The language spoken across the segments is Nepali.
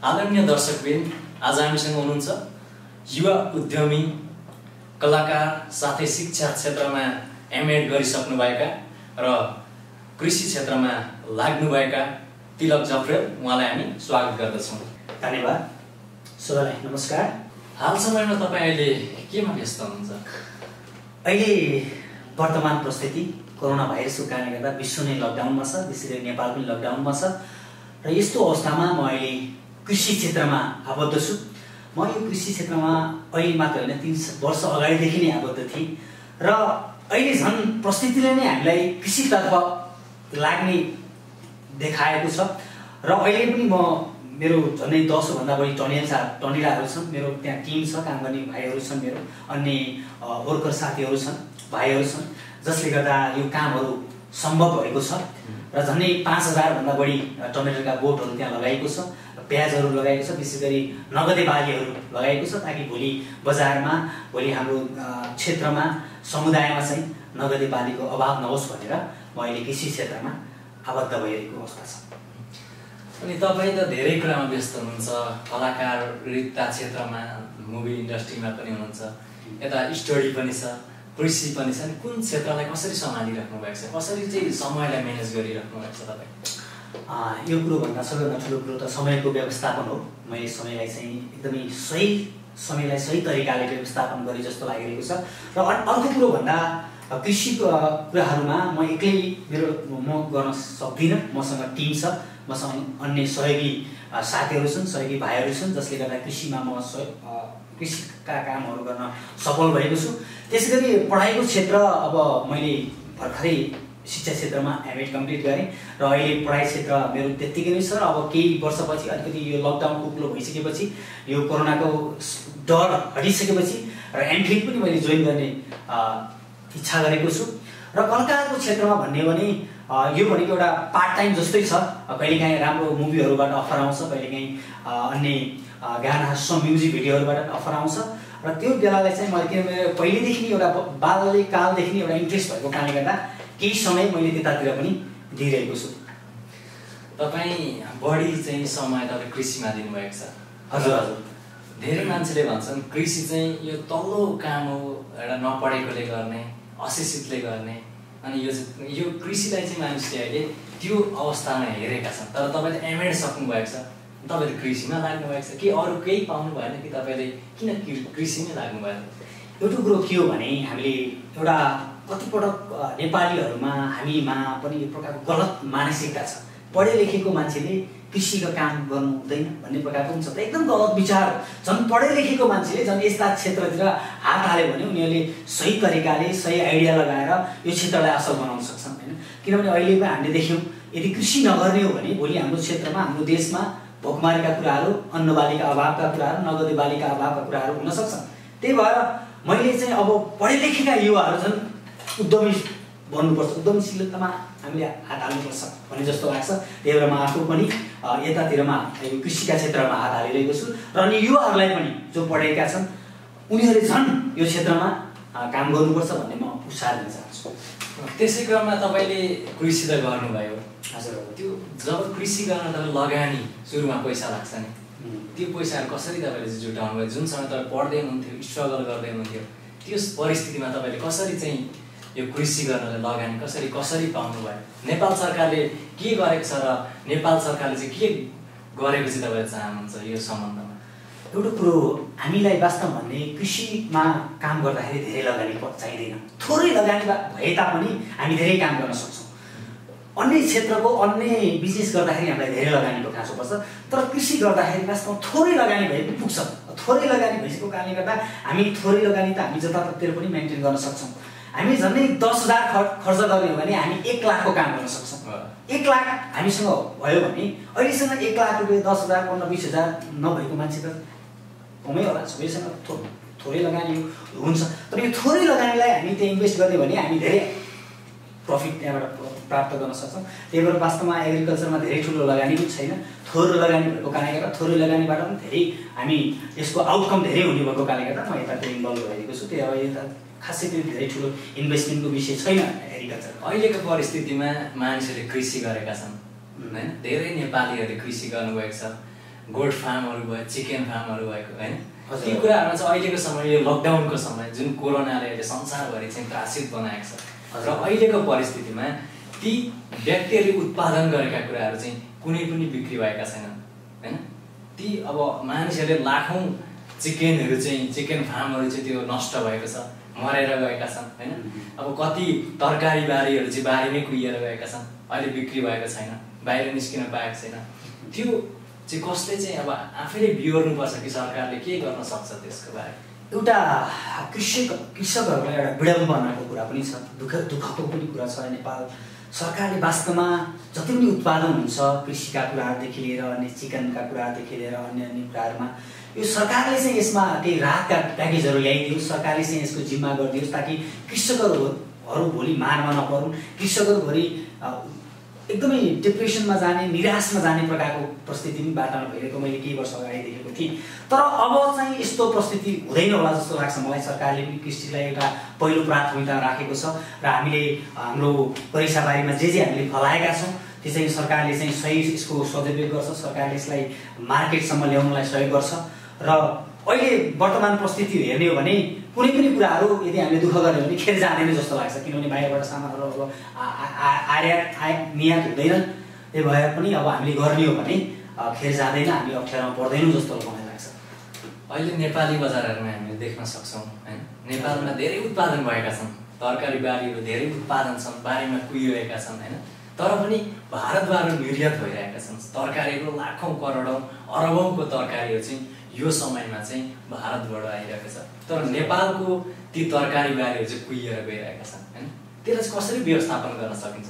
आदरणीय दर्शकवृन्द, आज हामीसँग हुनुहुन्छ युवा उद्यमी, कलाकार साथै शिक्षा क्षेत्रमा एमएड गरिसक्नुभएका र कृषि क्षेत्रमा लाग्नुभएका तिलक जफ्रेल। उहाँलाई हामी स्वागत गर्दछौँ। धन्यवाद। सबैलाई नमस्कार। हाल समयमा तपाईँ अहिले केमा व्यस्त हुनुहुन्छ? अहिले वर्तमान परिस्थिति कोरोना भाइरसको कारणले गर्दा विश्व नै लकडाउनमा छ, विशेष गरी नेपाल पनि लकडाउनमा छ र यस्तो अवस्थामा म अहिले कृषि क्षेत्रमा आबद्ध छु। म यो कृषि क्षेत्रमा अहिले मात्र होइन 3 वर्ष अगाडिदेखि नै आबद्ध थिएँ र अहिले झन् परिस्थितिले नै हामीलाई कृषितर्फ लाग्ने देखाएको छ र अहिले पनि मेरो झन्डै 10 भन्दा बढी टनेलाहरू छन्। मेरो त्यहाँ टिम छ, काम गर्ने भाइहरू छन्, मेरो अन्य वर्कर साथीहरू छन्, भाइहरू छन्, जसले गर्दा यो कामहरू सम्भव भएको छ र झन्डै 5000 भन्दा बढी टमेटोका बोटहरू त्यहाँ लगाएको छ, प्याजहरू लगाएको छ, विशेष गरी नगदे बालीहरू लगाएको छ ताकि भोलि बजारमा, भोलि हाम्रो क्षेत्रमा, समुदायमा चाहिँ नगदे बालीको अभाव नहोस् भनेर म अहिले कृषि क्षेत्रमा आबद्ध भइरहेको अवस्था छ। अनि तपाईँ त धेरै कुरामा व्यस्त हुनुहुन्छ, कलाकारिता क्षेत्रमा, मुभी इन्डस्ट्रीमा पनि हुनुहुन्छ, यता स्टडी पनि छ, कृषि पनि छ। अनि कुन क्षेत्रलाई कसरी सम्हालिराख्नु भएको छ, कसरी चाहिँ समयलाई म्यानेज गरिराख्नु भएको छ तपाईँ? यो कुरोभन्दा सबैभन्दा ठुलो कुरो त समयको व्यवस्थापन हो। मैले समयलाई चाहिँ एकदमै सही तरिकाले व्यवस्थापन गरे जस्तो लागिरहेको छ र अर्को कुरो भन्दा कृषिको कुराहरूमा म एक्लै म गर्न सक्दिनँ। मसँग टिम छ, मसँग अन्य सहयोगी साथीहरू छन्, सहयोगी भाइहरू छन्, जसले गर्दा कृषिमा म कृषिका कामहरू गर्न सफल भएको छु। त्यसै गरी पढाइको क्षेत्र अब मैले भर्खरै शिक्षा क्षेत्रमा एमएड कम्प्लिट गरेँ र अहिले पढाइ क्षेत्र मेरो त्यत्तिकै नै छ र अब केही वर्षपछि अलिकति यो लकडाउनको कुलो भइसकेपछि, यो कोरोनाको डर हटिसकेपछि र एमफिल पनि मैले जोइन गर्ने इच्छा गरेको छु। र कलाकारको क्षेत्रमा भन्ने भने यो भनेको एउटा पार्ट टाइम जस्तै छ। कहिलेकाहीँ राम्रो मुभीहरूबाट अफर आउँछ, कहिलेकाहीँ अन्य गाना म्युजिक भिडियोहरूबाट अफर आउँछ र त्यो बेलालाई चाहिँ मैले किनभने पहिलेदेखि नै एउटा बाल्यकालदेखि नै एउटा इन्ट्रेस्ट भएको कारणले गर्दा केही समय मैले त्यतातिर पनि दिइरहेको छु। तपाईँ बढी चाहिँ समय तपाईँ कृषिमा दिनुभएको छ। हजुर हजुर। धेरै मान्छेले भन्छन् कृषि चाहिँ यो तल्लो काम हो, एउटा नपढेकोले गर्ने, अशिक्षितले गर्ने। अनि यो कृषिलाई चाहिँ मानिसले अहिले त्यो अवस्थामा हेरेका छन्। तर तपाईँ त एमएड सक्नुभएको छ, तपाईँले कृषिमा लाग्नु भएको छ कि अरू केही पाउनु भएन कि तपाईँले किन कृषिमै लाग्नु भएन? एउटा कुरो के हो भने हामीले एउटा कतिपटक नेपालीहरूमा हामीमा पनि यो प्रकारको गलत मानसिकता छ। पढे लेखेको मान्छेले कृषिको काम गर्नु हुँदैन भन्ने प्रकारको हुन्छ। एकदम गलत विचार हो। झन् पढे लेखेको मान्छेले झन् यस्ता क्षेत्रतिर हात हाल्यो भने उनीहरूले सही तरिकाले सही आइडिया लगाएर यो क्षेत्रलाई असल बनाउन सक्छन् होइन। किनभने अहिले पनि हामीले देख्यौँ यदि कृषि नगर्ने हो भने भोलि हाम्रो क्षेत्रमा, हाम्रो देशमा भोकमारीका कुराहरू, अन्नबालीका अभावका कुराहरू, नगदे बालीका अभावका कुराहरू हुन सक्छन्। त्यही भएर मैले चाहिँ अब पढे लेखेका युवाहरू झन् उद्यमी बन्नुपर्छ, उद्यमशीलतामा हामीले हात हाल्नुपर्छ भन्ने जस्तो लाग्छ। त्यही भएर म आफू पनि यतातिरमा यो कृषिका क्षेत्रमा हात हालिरहेको छु र अनि युवाहरूलाई पनि जो पढेका छन् उनीहरूले झन् यो क्षेत्रमा काम गर्नुपर्छ भन्ने म उत्साह दिन चाहन्छु। त्यसै क्रममा तपाईँले कृषि त गर्नुभयो। हजुर। त्यो जब कृषि गर्न तपाईँ लगानी सुरुमा पैसा लाग्छ नि, त्यो पैसाहरू कसरी तपाईँले जुटाउनु भयो? जुन समय तपाईँ पढ्दै हुनुहुन्थ्यो, स्ट्रगल गर्दै हुनुहुन्थ्यो, त्यस परिस्थितिमा तपाईँले कसरी चाहिँ यो कृषि गर्नलाई लगानी कसरी पाउनु भयो? नेपाल सरकारले के गरेको छ र नेपाल सरकारले चाहिँ के गरेको चाहिँ तपाईँले चाहनुहुन्छ यो सम्बन्धमा? एउटा कुरो हामीलाई वास्तव भन्ने कृषिमा काम गर्दाखेरि धेरै लगानी चाहिँदैन। थोरै लगानी भए तापनि हामी धेरै काम गर्न सक्छौँ। अन्य क्षेत्रको अन्य बिजनेस गर्दाखेरि हामीलाई धेरै लगानीको खाँचो पर्छ, तर कृषि गर्दाखेरि वास्तवमा थोरै लगानी भए पनि पुग्छ। थोरै लगानी भइसकेको कारणले गर्दा हामी थोरै लगानी त हामी जताततै पनि मेन्टेन गर्न सक्छौँ। हामी झन्डै 10,000 खर्च गर्ने हो भने हामी 1 लाखको काम गर्न सक्छौँ। 1 लाख हामीसँग भयो भने अहिलेसँग 1 लाख रुपियाँ 10,000, 15-20,000 नभएको मान्छे त कमै होला। सबैसँग थोरै लगानी हुन्छ, तर यो थोरै लगानीलाई हामी त्यहाँ इन्भेस्ट गर्ने भने हामी धेरै प्रफिट त्यहाँबाट प्राप्त गर्न सक्छौँ। त्यही भएर वास्तवमा एग्रिकल्चरमा धेरै ठुलो लगानी पनि छैन। थोरै लगानी भएको कारणले गर्दा थोरै लगानीबाट पनि धेरै हामी यसको आउटकम धेरै हुने भएको कारणले गर्दा म यतातिर इन्भल्भ भएको छु। त्यही अब यता खासै त्यो धेरै ठुलो इन्भेस्टमेन्टको विषय छैन एग्रिकल्चर। अहिलेको परिस्थितिमा मानिसहरूले कृषि गरेका छन् होइन, धेरै नेपालीहरूले कृषि गर्नुभएको छ। गोट फार्महरू भयो, चिकन फार्महरू भएको होइन, ती कुराहरूमा चाहिँ अहिलेको समय यो लकडाउनको समय जुन कोरोनाले अहिले संसारभरि चाहिँ त्रासित बनाएको छ र अहिलेको परिस्थितिमा ती व्यक्तिहरूले उत्पादन गरेका कुराहरू चाहिँ कुनै पनि बिक्री भएका छैनन् होइन। ती अब मानिसहरूले लाखौँ चिकनहरू चाहिँ चिकन फार्महरू चाहिँ त्यो नष्ट भएको छ, मरेर गएका छन् होइन। अब कति तरकारी बारीहरू चाहिँ बारीमै कुहिएर गएका छन्, अहिले बिक्री भएको छैन, बाहिर निस्किन पाएको छैन। त्यो चाहिँ कसले चाहिँ अब आफैले बिहोर्नुपर्छ कि सरकारले के गर्न सक्छ त्यसको बारे? एउटा कृषकहरूलाई एउटा विडम्बनाको कुरा पनि छ, दुःखको पनि कुरा छ। नेपाल सरकारले वास्तवमा जति पनि उत्पादन हुन्छ कृषिका कुराहरूदेखि लिएर अन्य चिकनका कुराहरूदेखि लिएर अन्य अन्य कुराहरूमा यो सरकारले चाहिँ यसमा केही राहतका प्याकेजहरू ल्याइदियोस्, सरकारले चाहिँ यसको जिम्मा गरिदियोस् ताकि कृषकहरू भोलि मारमा नपरुन्, कृषकहरू भोलि एकदमै डिप्रेसनमा जाने, निराशमा जाने प्रकारको परिस्थिति पनि बाटामा भइरहेको मैले केही वर्ष अगाडि देखेको थिएँ। तर अब चाहिँ यस्तो परिस्थिति हुँदैन होला जस्तो लाग्छ मलाई। सरकारले पनि कृषिलाई एउटा पहिलो प्राथमिकता राखेको छ र हामीले हाम्रो परिसाबारीमा जे हामीले फलाएका छौँ त्यो चाहिँ सरकारले चाहिँ सही यसको सदुपयोग गर्छ, सरकारले यसलाई मार्केटसम्म ल्याउनलाई सहयोग गर्छ। र अहिले वर्तमान परिस्थिति हेर्ने हो भने कुनै पनि कुराहरू यदि हामीले दुःख गऱ्यो भने खेर जाँदैन जस्तो लाग्छ, किनभने बाहिरबाट सामानहरू अब निर्यात हुँदैन। त्यही भएर पनि अब हामीले गर्ने हो भने खेर जाँदैन, हामी अप्ठ्यारोमा पर्दैनौँ जस्तो मलाई लाग्छ। अहिले नेपाली बजारहरूमा हामीले देख्न सक्छौँ होइन, नेपालमा धेरै उत्पादन भएका छन्, तरकारी बारीहरू धेरै उत्पादन छन्, बारीमा कुहिरहेका छन् होइन, तर पनि भारतबाट निर्यात भइरहेका छन् तरकारीहरू, लाखौँ करोडौँ अरबौँको तरकारीहरू चाहिँ यो समयमा चाहिँ भारतबाट आइरहेको छ। तर नेपालको ती तरकारी बारीहरू चाहिँ कुहिएर गइरहेका छन् होइन। त्यसलाई चाहिँ कसरी व्यवस्थापन गर्न सकिन्छ?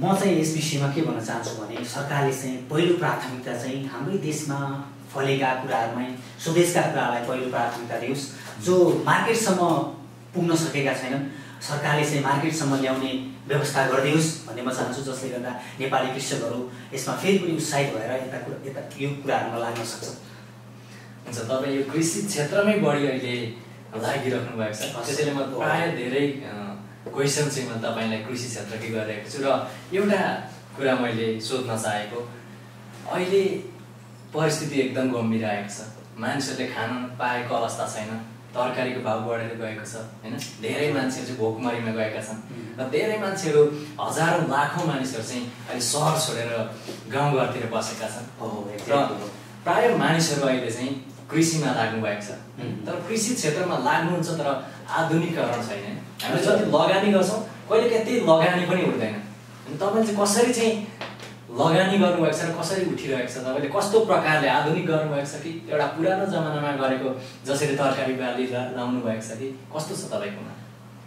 म चाहिँ यस विषयमा के भन्न चाहन्छु भने सरकारले चाहिँ पहिलो प्राथमिकता चाहिँ हाम्रै देशमा फलेका कुराहरूलाई, स्वदेशका कुराहरूलाई पहिलो प्राथमिकता दियोस्। जो मार्केटसम्म पुग्न सकेका छैनन् सरकारले चाहिँ मार्केटसम्म ल्याउने व्यवस्था गरिदियोस् भन्ने म चाहन्छु, जसले गर्दा नेपाली कृषकहरू यसमा फेरि पनि उत्साहित भएर यता यो कुराहरूमा लाग्न सक्छ। हुन्छ, तपाईँ यो कृषि क्षेत्रमै बढी अहिले लागिराख्नु भएको छ, त्यसैले म प्रायः धेरै क्वेसन चाहिँ म तपाईँलाई कृषि क्षेत्रकै गरिरहेको छु। र एउटा कुरा मैले सोध्न चाहेको, अहिले परिस्थिति एकदम गम्भीर आएको छ, मानिसहरूले खान पाएको अवस्था छैन, तरकारीको भाव बढेर गएको छ होइन, धेरै मान्छेहरू चाहिँ भोकमरीमा गएका छन् र धेरै मान्छेहरू हजारौँ लाखौँ मानिसहरू चाहिँ अहिले सहर छोडेर गाउँघरतिर बसेका छन् र प्रायः मानिसहरू अहिले चाहिँ कृषिमा लाग्नु भएको छ। तर कृषि क्षेत्रमा लाग्नुहुन्छ तर आधुनिकीकरण छैन। हामीले जति लगानी गर्छौँ कहिलेकाहीँ त्यही लगानी पनि उठ्दैन। अनि तपाईँले चाहिँ कसरी चाहिँ लगानी गर्नुभएको छ र कसरी उठिरहेको छ, तपाईँले कस्तो प्रकारले आधुनिक गर्नुभएको छ कि एउटा पुरानो जमानामा गरेको जसरी तरकारी बाली लाउनु भएको छ कि कस्तो छ तपाईँकोमा?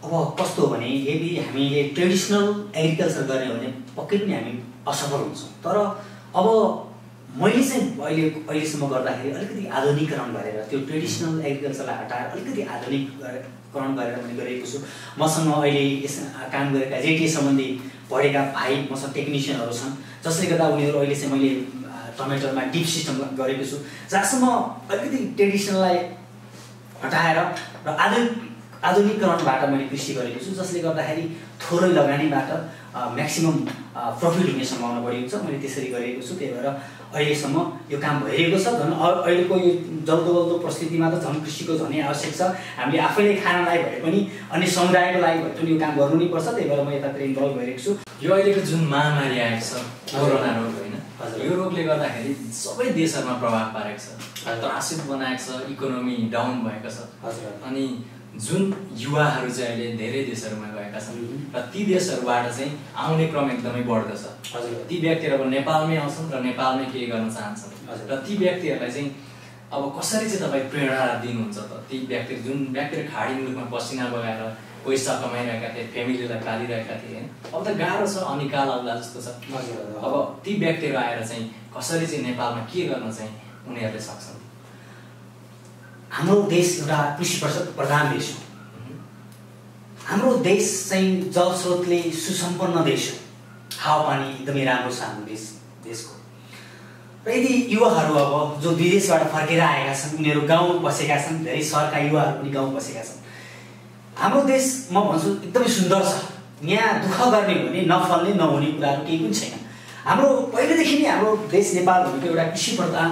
अब कस्तो हो भने यदि हामीले ट्रेडिसनल एग्रिकल्चर गर्ने हो भने पक्कै पनि हामी असफल हुन्छौँ। तर अब मैले चाहिँ अहिलेसम्म गर्दाखेरि अलिकति आधुनिकीकरण गरेर त्यो ट्रेडिसनल एग्रिकल्चरलाई हटाएर अलिकति आधुनिकीकरण गरेर मैले गरेको छु। मसँग अहिले यस काम गरेका जेटिए सम्बन्धी पढेका भाइ मसँग टेक्निसियनहरू छन्, जसले गर्दा उनीहरू अहिले चाहिँ मैले टमेटोमा डिप सिस्टम गरेको छु, जहाँसम्म अलिकति ट्रेडिसनललाई हटाएर र आधुनिकीकरणबाट मैले कृषि गरेको छु, जसले गर्दाखेरि थोरै लगानीबाट म्याक्सिमम प्रफिट हुने सम्भावना बढी हुन्छ। मैले त्यसरी गरेको छु, त्यही भएर अहिलेसम्म यो काम भइरहेको छ। झन् अहिलेको यो जल्दो परिस्थितिमा त झन् कृषिको झनै आवश्यक छ। हामीले आफैले खानलाई भए पनि अन्य समुदायको लागि भए पनि यो काम गर्नु नै पर्छ। त्यही भएर म यतातिर इन्भल्भ भइरहेको छु। यो अहिलेको जुन महामारी आएको छ कोरोना रोग होइन, यो रोगले गर्दाखेरि सबै देशहरूमा प्रभाव पारेको छ, त्रासित बनाएको छ, इकोनोमी डाउन भएको छ। अनि जुन युवाहरू चाहिँ अहिले धेरै देशहरूमा गएका छन् र ती देशहरूबाट चाहिँ आउने क्रम एकदमै बढ्दो छ। ती व्यक्तिहरू अब नेपालमै आउँछन् र नेपालमै केही गर्न चाहन्छन् र ती व्यक्तिहरूलाई चाहिँ अब कसरी चाहिँ तपाईँ प्रेरणा दिनुहुन्छ त? ती व्यक्तिहरू जुन व्यक्तिहरू खाडी मुलुकमा पसिना बगाएर पैसा कमाइरहेका थिए, फ्यामिलीलाई पालिरहेका थिए होइन, अब त गाह्रो छ, अनिकाल आउला जस्तो छ। अब ती व्यक्तिहरू आएर चाहिँ कसरी चाहिँ नेपालमा के गर्न चाहिँ उनीहरूले सक्छन्? हाम्रो देश एउटा कृषि प्रधान देश हो। हाम्रो देश चाहिँ जलस्रोतले सुसम्पन्न देश हो, हावापानी एकदमै राम्रो छ हाम्रो देशको। र यदि युवाहरू अब जो विदेशबाट फर्केर आएका छन् उनीहरू गाउँ बसेका छन्, धेरै सहरका युवाहरू पनि गाउँ बसेका छन्। हाम्रो देश म भन्छु एकदमै सुन्दर छ। यहाँ दुःख गर्ने हो भने नफल्ने नहुने कुराहरू केही पनि छैन। हाम्रो पहिलेदेखि नै हाम्रो देश नेपाल भनेको एउटा कृषि प्रधान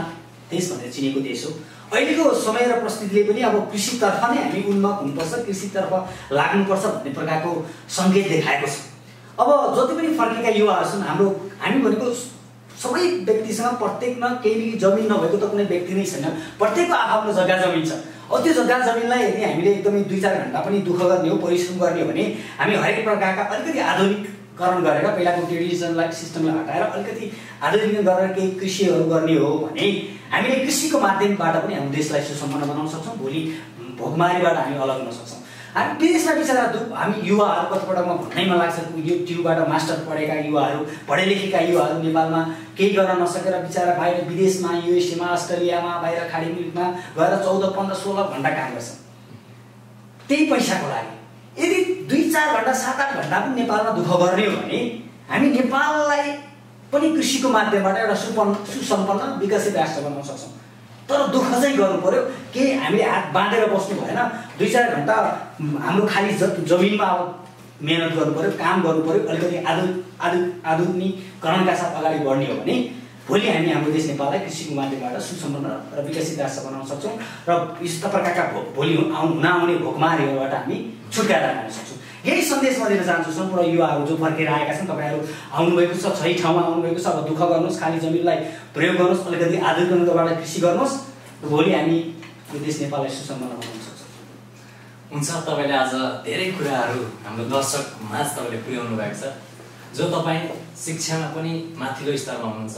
देश भनेर चिनेको देश हो। अहिलेको समय र परिस्थितिले पनि अब कृषितर्फ नै हामी उन्मुख हुनुपर्छ, कृषितर्फ लाग्नुपर्छ भन्ने प्रकारको सङ्केत देखाएको छ। अब जति पनि फर्केका युवाहरू छन्, हामी भनेको सबै व्यक्तिसँग प्रत्येकमा केही जमिन नभएको त कुनै व्यक्ति नै छैन, प्रत्येकको आफ्नो जग्गा जमिन छ। अब त्यो जग्गा जमिनलाई यदि हामीले एकदमै 2-4 घन्टा पनि दुःख गर्ने हो, परिश्रम गर्ने हो भने हामी हरेक प्रकारका अलिकति आधुनिकीकरण गरेर पहिलाको ट्रेडिसनल सिस्टमलाई हटाएर अलिकति आधुनिकीकरण गरेर केही कृषिहरू गर्ने हो भने हामीले कृषिको माध्यमबाट पनि हाम्रो देशलाई सुसम्पन्न बनाउन सक्छौँ। भोलि भोकमारीबाट हामी अलग हुन सक्छौँ। हामी विदेशमा बिचरा हामी युवाहरू कतिपटकमा भन्नैमा लाग्छ, यो ट्युबाट मास्टर पढेका युवाहरू, पढे लेखेका युवाहरू नेपालमा केही गर्न नसकेर बिचरा बाहिर विदेशमा, युएसएमा, अस्ट्रेलियामा, बाहिर खाडी मुलुकमा गएर 14, 15, 16 घन्टा काम गर्छन् त्यही पैसाको लागि। यदि 2-4 घन्टा 7-8 घन्टा पनि नेपालमा दुःख गर्ने हो भने हामी नेपाललाई पनि कृषिको माध्यमबाट एउटा सुसम्पन्न विकसित राष्ट्र बनाउन सक्छौँ। तर दुःख चाहिँ गर्नु पर्यो, के हामीले हात बाँधेर बस्नु भएन। 2-4 घन्टा हाम्रो खाली जमिनमा अब मेहनत गर्नु पर्यो, काम गर्नु पर्यो, अलिकति आधुनिकीकरणका साथ अगाडि बढ्ने हो भने भोलि हामी हाम्रो देश नेपाललाई कृषिको माध्यमबाट सुसम्पन्न र विकसित राष्ट्र बनाउन सक्छौँ र यस्ता प्रकारका भोलि हुन आउने भोकमारीहरूबाट हामी छुटकारा पाउन सक्छौँ। यही सन्देश म दिन चाहन्छु सम्पूर्ण युवाहरू जो फर्केर आएका छन्। तपाईँहरू आउनुभएको छ, सही ठाउँमा आउनुभएको छ। अब दुःख गर्नुहोस्, खाली जमिनलाई प्रयोग गर्नुहोस्, अलिकति आधुनिकीकरणबाट कृषि गर्नुहोस् र भोलि हामी यो देश नेपाललाई सुसम्पन्न बनाउन सक्छौँ। हुन्छ, तपाईँले आज धेरै कुराहरू हाम्रो दर्शक माझ तपाईँले पुर्याउनु भएको छ। जो तपाईँ शिक्षामा पनि माथिल्लो स्तरमा हुनुहुन्छ,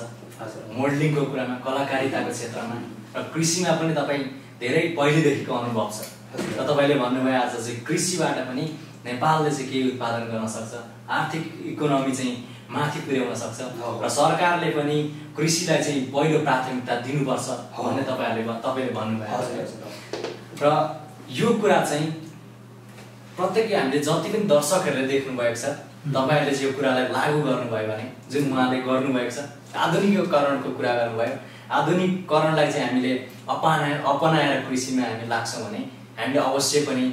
मोडलिङको कुरामा, कलाकारिताको क्षेत्रमा र कृषिमा पनि तपाईँ धेरै पहिलेदेखिको अनुभव छ र तपाईँले भन्नुभयो आज चाहिँ कृषिबाट पनि नेपालले चाहिँ केही उत्पादन गर्न सक्छ, आर्थिक इकोनोमी चाहिँ माथि पुर्याउन सक्छ र सरकारले पनि कृषिलाई चाहिँ पहिलो प्राथमिकता दिनुपर्छ भन्ने तपाईँले भन्नुभएको छ। र यो कुरा चाहिँ प्रत्येक हामीले जति पनि दर्शकहरूले देख्नुभएको छ, तपाईँहरूले चाहिँ यो कुरालाई लागू गर्नुभयो भने, जुन उहाँले गर्नुभएको छ, आधुनिकीकरणको कुरा गर्नुभयो, आधुनिकीकरणलाई चाहिँ हामीले अपनाएर कृषिमा हामी लाग्छौँ भने हामीले अवश्य पनि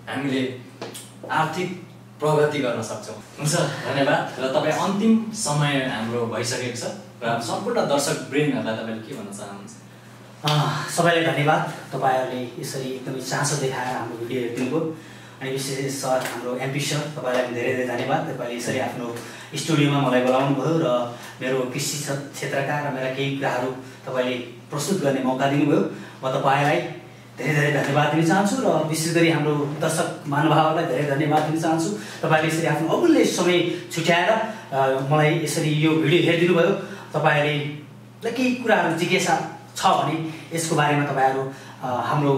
हामीले आर्थिक प्रगति गर्न सक्छौँ। हुन्छ, धन्यवाद। र तपाईँ अन्तिम समय हाम्रो भइसकेको छ र सम्पूर्ण दर्शक वृन्दहरूलाई तपाईँले के भन्न चाहनुहुन्छ? सबैलाई धन्यवाद। तपाईँहरूले यसरी एकदमै चासो देखाएर हाम्रो भिडियो हेरिदिनुभयो। अनि विशेष सर हाम्रो एमपी सर, तपाईँलाई पनि धेरै धेरै धन्यवाद। तपाईँले यसरी आफ्नो स्टुडियोमा मलाई बोलाउनु भयो र मेरो कृषि क्षेत्रका र मेरा केही कुराहरू तपाईँले प्रस्तुत गर्ने मौका दिनुभयो। म तपाईँलाई धेरै धेरै धन्यवाद दिन चाहन्छु र विशेष गरी हाम्रो दर्शक महानुभावहरूलाई धेरै धन्यवाद दिन चाहन्छु। तपाईँले यसरी आफ्नो अमूल्य समय छुट्याएर मलाई यसरी यो भिडियो हेरिदिनु भयो। तपाईँहरूले केही कुराहरू जिज्ञासा छ भने यसको बारेमा तपाईँहरू हाम्रो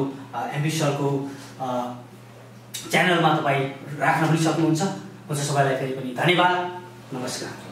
एमपी सरको च्यानलमा तपाईँ राख्न पनि सक्नुहुन्छ। हुन्छ, सबैलाई फेरि पनि धन्यवाद, नमस्कार।